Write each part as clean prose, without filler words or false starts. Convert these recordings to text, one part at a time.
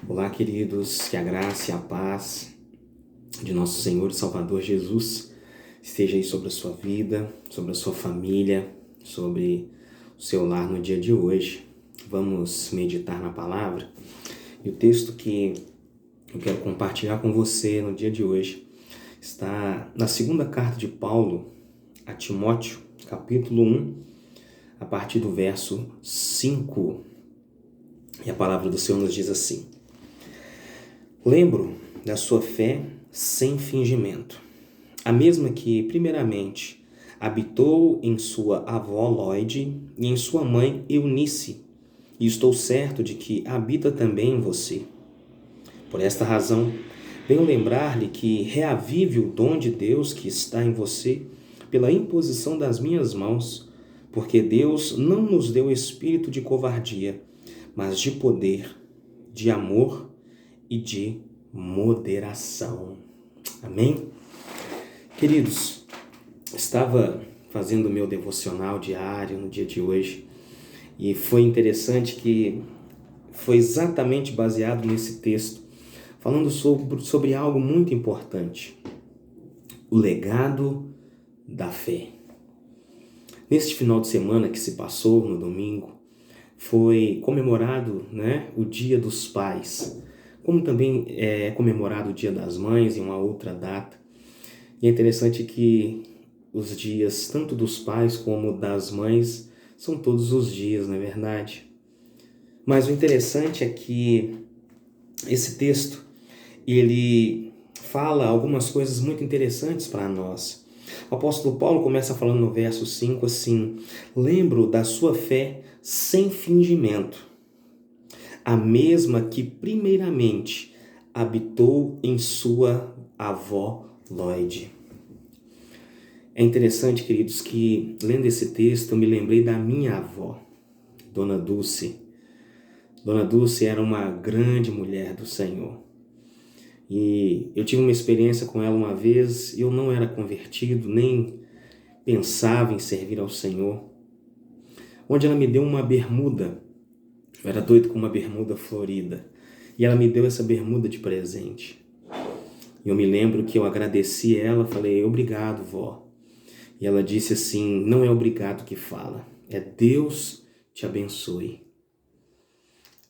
Olá, queridos, que a graça e a paz de nosso Senhor e Salvador Jesus esteja aí sobre a sua vida, sobre a sua família, sobre o seu lar no dia de hoje. Vamos meditar na palavra e o texto que eu quero compartilhar com você no dia de hoje está na segunda carta de Paulo a Timóteo, capítulo 1, a partir do verso 5. E a palavra do Senhor nos diz assim: lembro da sua fé sem fingimento, a mesma que, primeiramente, habitou em sua avó Lóide e em sua mãe Eunice, e estou certo de que habita também em você. Por esta razão, venho lembrar-lhe que reavive o dom de Deus que está em você pela imposição das minhas mãos, porque Deus não nos deu espírito de covardia, mas de poder, de amor e de moderação. Amém? Queridos, estava fazendo o meu devocional diário no dia de hoje e foi interessante que foi exatamente baseado nesse texto, falando sobre algo muito importante: o legado da fé. Neste final de semana que se passou, no domingo, foi comemorado, o Dia dos Pais, como também é comemorado o Dia das Mães em uma outra data. E é interessante que os dias, tanto dos pais como das mães, são todos os dias, não é verdade? Mas o interessante é que esse texto, ele fala algumas coisas muito interessantes para nós. O apóstolo Paulo começa falando no verso 5 assim: lembro da sua fé sem fingimento, a mesma que primeiramente habitou em sua avó Lóide. É interessante, queridos, que lendo esse texto eu me lembrei da minha avó, Dona Dulce. Dona Dulce era uma grande mulher do Senhor. E eu tive uma experiência com ela uma vez, eu não era convertido, nem pensava em servir ao Senhor, onde ela me deu uma bermuda. Eu era doido com uma bermuda florida. E ela me deu essa bermuda de presente. E eu me lembro que eu agradeci ela, falei: obrigado, vó. E ela disse assim: não é obrigado que fala, é Deus te abençoe.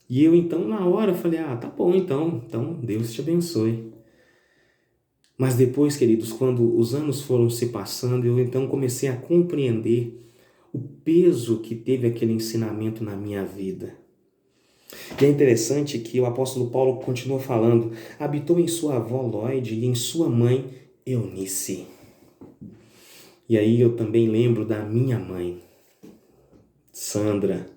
E eu então na hora falei: tá bom então Deus te abençoe. Mas depois, queridos, quando os anos foram se passando, eu então comecei a compreender o peso que teve aquele ensinamento na minha vida. E é interessante que o apóstolo Paulo continua falando: habitou em sua avó Lóide e em sua mãe Eunice. E aí eu também lembro da minha mãe, Sandra,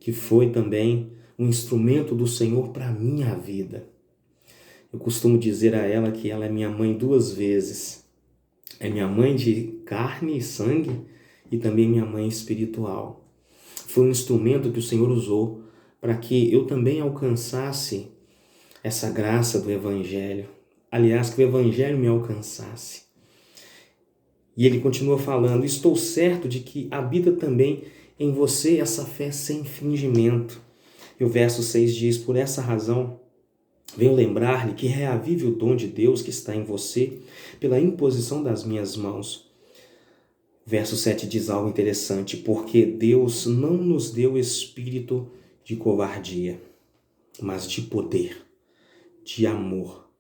que foi também um instrumento do Senhor para a minha vida. Eu costumo dizer a ela que ela é minha mãe duas vezes. É minha mãe de carne e sangue e também minha mãe espiritual. Foi um instrumento que o Senhor usou para que eu também alcançasse essa graça do Evangelho. Aliás, que o Evangelho me alcançasse. E ele continua falando: estou certo de que habita também em você essa fé sem fingimento. E o verso 6 diz: por essa razão, venho lembrar-lhe que reavive o dom de Deus que está em você pela imposição das minhas mãos. Verso 7 diz algo interessante: porque Deus não nos deu espírito de covardia, mas de poder, de amor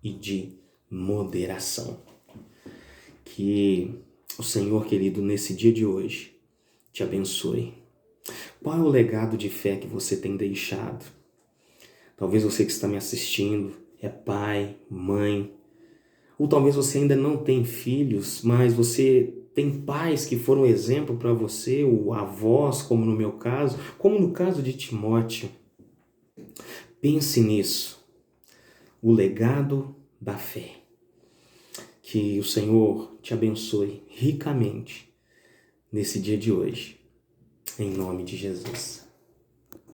e de moderação. Que o Senhor, querido, nesse dia de hoje, te abençoe. Qual é o legado de fé que você tem deixado? Talvez você que está me assistindo é pai, mãe, ou talvez você ainda não tem filhos, mas você tem pais que foram exemplo para você, ou avós, como no meu caso, como no caso de Timóteo. Pense nisso, o legado da fé. Que o Senhor te abençoe ricamente nesse dia de hoje, em nome de Jesus.